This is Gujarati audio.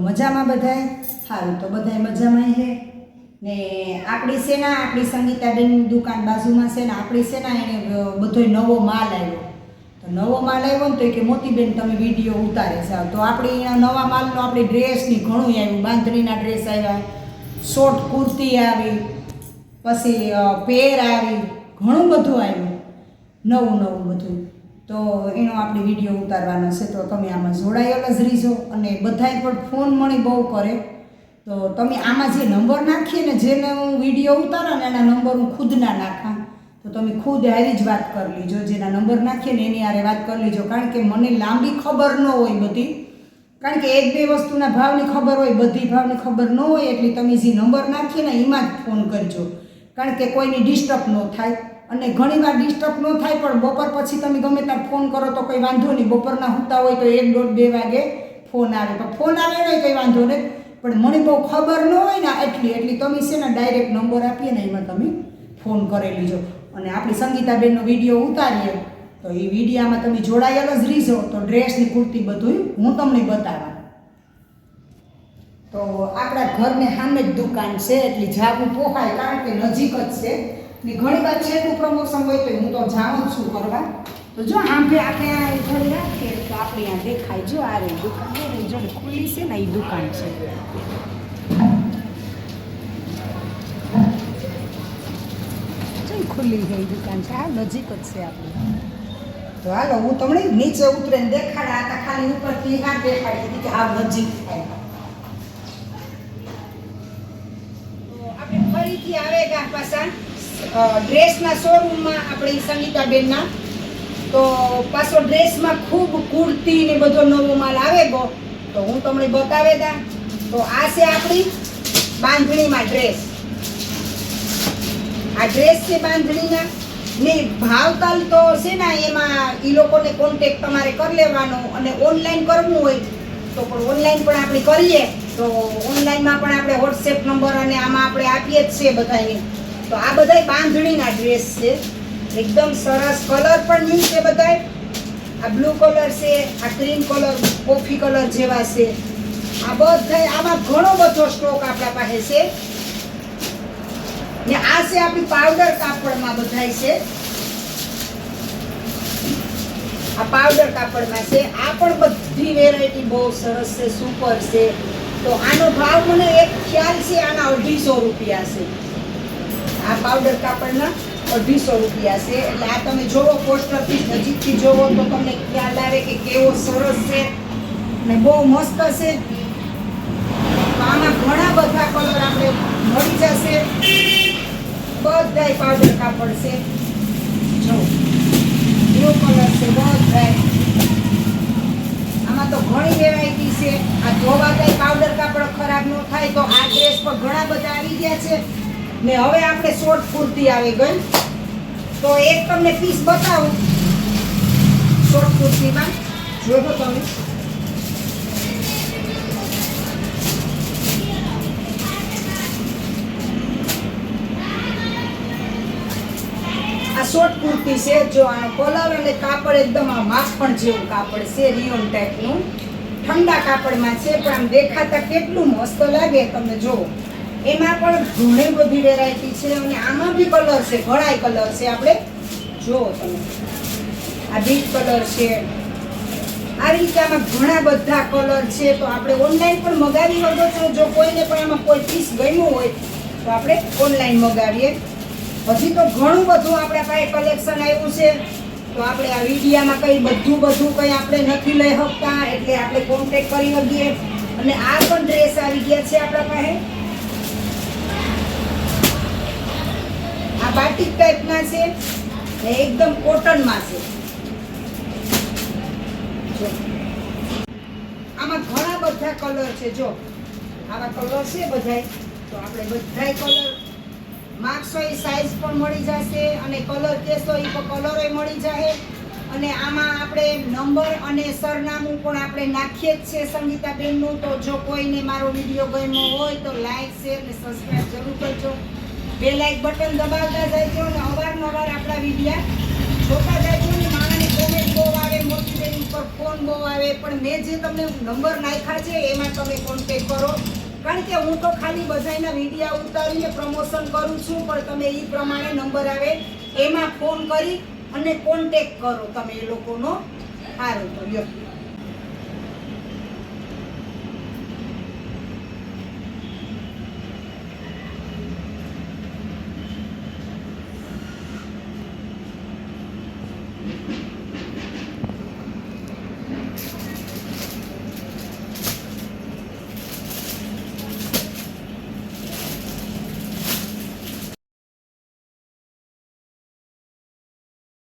મજામાં બધાય? સારું, તો બધાય મજામાં છે ને. આપણી સેના, આપણી સંગીતાબેનની દુકાન બાજુમાં છે ને, આપણી સેના એને બધોય નવો માલ આવ્યો. તો નવો માલ આવ્યો ને તો કે મોતીબેન તમે વિડીયો ઉતારે છે. તો આપણે અહીંયા નવા માલનો આપણી ડ્રેસની ઘણું આવ્યું. બાંધણીના ડ્રેસ આવ્યા, શોર્ટ કુર્તી આવી, પછી પેર આવી, ઘણું બધું આવ્યું, નવું નવું બધું. તો એનો આપણે વિડીયો ઉતારવાનો છે. તો તમે આમાં જોડાયેલા જ રહીજો. અને બધાય પણ ફોન મળી બહુ કરે. તો તમે આમાં જે નંબર નાખીએ ને, જેને હું વિડીયો ઉતારા ને એના નંબર હું ખુદના નાખા. તો તમે ખુદ આવી જ વાત કરી લીજો. જેના નંબર નાખીએ ને એની હારે વાત કરી લીજો. કારણ કે મને લાંબી ખબર ન હોય બધી. કારણ કે એક બે વસ્તુના ભાવની ખબર હોય, બધી ભાવની ખબર ન હોય. એટલે તમે જે નંબર નાખીએ ને એમાં જ ફોન કરજો. કારણ કે કોઈની ડિસ્ટર્બ ન થાય. અને ઘણીવાર ડિસ્ટર્બ ન થાય, પણ બપોર પછી તમે ગમે ત્યારે ફોન કરો તો કંઈ વાંધો નહીં. બપોરના સૂતા હોય તો 1, 1:30, 2 વાગે ફોન આવે. પણ ફોન આવે નહીં કંઈ વાંધો નહીં, પણ મને બહુ ખબર ન હોય ને એટલી તમે છે ને ડાયરેક્ટ નંબર આપીએ ને એમાં તમે ફોન કરી લીજો. અને આપણી સંગીતાબેનનો વિડીયો ઉતારીએ તો એ વિડીયામાં તમે જોડાયેલા જ રહીજો. તો ડ્રેસની કુર્તી બધું હું તમને બતાવવા. તો આપણા ઘરને સામે જ દુકાન છે, એટલે જાવું પોહાય. કારણ કે નજીક જ છે ને. ઘણી વાર છેલ્લું પ્રમોશન હોય તો હું તો જાઉં જ છું કરવા. તો જો આંભે આપણે આ ઘડી રાખીએ તો આપણે અહીંયા દેખાય. જો આ રહી દુકાન, એ જોડે ખુલ્લી છે ને, એ દુકાન છે. ખુલ્લી છે એ દુકાન છે. આ નજીક જ છે આપણી. તો હાલો હું તમને નીચે ઉતરીને દેખાડા હતા. ખાલી ઉપરથી હા દેખાડી હતી કે આ નજીક થાય. તો આપણે ફરીથી આવેગા પાછા ડ્રેસના શોરૂમમાં આપણી સંગીતાબેનના. તો પાછો ડ્રેસમાં ખૂબ કુર્તી ને બધો નવો માલ આવે ગયો. તો હું તમને બતાવે દા. તો આ છે આપણી બાંધણીમાં ડ્રેસ. આ ડ્રેસ છે બાંધણીના ને. ભાવતાલ તો છે ને એમાં એ લોકોને કોન્ટેક્ટ તમારે કરી લેવાનો. અને ઓનલાઈન કરવું હોય તો પણ ઓનલાઈન પણ આપણે કરીએ. તો ઓનલાઈનમાં પણ આપણે વોટ્સએપ નંબર અને આમાં આપણે આપીએ જ છે બધાને. તો આ બધાય બાંધણીના ડ્રેસ છે. એકદમ સરસ. કલર પણ ન્યૂ છે બધાય. આ બ્લુ કલર છે, આ ક્રીમ કલર, કોફી કલર જેવા છે. આ બધાય આમાં ઘણો બધો સ્ટોક આપણા પાસે છે. ને આ છે આપણી પાવડર કાપડમાં બધાય છે. આ પાવડર કાપડમાં છે. આ પણ બધી વેરાયટી બહુ સરસ છે, સુપર છે. તો આનો ભાવ મને એક ખ્યાલ છે, આના 250 રૂપિયા છે. આ પાવડર કાપડના 250 રૂપિયા છે. એટલે આ તમે જોવો પોસ્ટરથી નજીકથી જોવો તો તમને ખ્યાલ આવે કે કેવો સરસ છે ને બહુ મસ્ત છે. તો આમાં ઘણા બધા કલર આપણે મળી જશે. બધાય પાવડર કાપડ છે. જો બ્લુ કલર છે બધાય. આમાં તો ઘણી વેરાયટી છે. આ ધોવાતાય પાવડર કાપડ ખરાબ ન થાય. તો આ ડ્રેસ પર ઘણા બધા આવી ગયા છે ને. હવે આપણે શોર્ટ કુર્તી આવી ગઈ. તો એક તમને પીસ બતાવું શોર્ટ કુર્તીમાં. જોજો તમે. આ શોર્ટ કુર્તી છે. જો આનો કલર અને કાપડ એકદમ આ માખણ જેવું કાપડ છે, રિયોન ટાઈપનું. ઠંડા કાપડમાં છે, પણ આમ દેખાતા કેટલું મસ્ત લાગે તમને. જોવો એમાં પણ ઘણી બધી વેરાયટી છે. અને આમાં બી કલર છે, ઘણાય કલર છે. આપણે જોવો તમે, આ બીટ કલર છે. આવી રીતે આમાં ઘણા બધા કલર છે. તો આપણે ઓનલાઈન પણ મગાવી શકો છો. જો કોઈને પણ આમાં કોઈ પીસ ગમ્યું હોય તો આપણે ઓનલાઈન મગાવીએ. હજી તો ઘણું બધું આપણા પાસે કલેક્શન આવ્યું છે. તો આપણે આ વિડીયામાં બધું કંઈ આપણે નથી લઈ શકતા. એટલે આપણે કોન્ટેક્ટ કરી શકીએ. અને આ પણ ડ્રેસ આવી ગયા છે આપણા પાસે. આ બાટિક ટાઈપના છે ને એકદમ કોટનમાં છે. જો આમાં ઘણા બધા કલર છે. જો આવા કલર છે બધાય. તો આપણે બધાય કલર માગશો એ સાઈઝ પણ મળી જશે. અને કલર કહેશો એ પણ કલરોય મળી જશે. અને આમાં આપણે નંબર અને સરનામું પણ આપણે નાખીએ જ છે સંગીતાબેનનું. તો જો કોઈને મારો વિડીયો ગમ્યો હોય તો લાઈક, શેર અને સબસ્ક્રાઈબ જરૂર કરજો. બે લાઈક બટન દબાવતા જજો અને અવારનવાર આપણા વિડીયા જોતા જજો. ને મારાની કોમેન્ટ બહુ આવે. મોતીબેન ઉપર ફોન બહુ આવે, પણ મેં જે તમને નંબર નાખ્યા છે એમાં તમે કોન્ટેક કરો. કારણ કે હું તો ખાલી બધાના વિડીયા ઉતારીને પ્રમોશન કરું છું, પણ તમે એ પ્રમાણે નંબર આવે એમાં ફોન કરી અને કોન્ટેક કરો તમે એ લોકોનો. સારું તો લ્યો.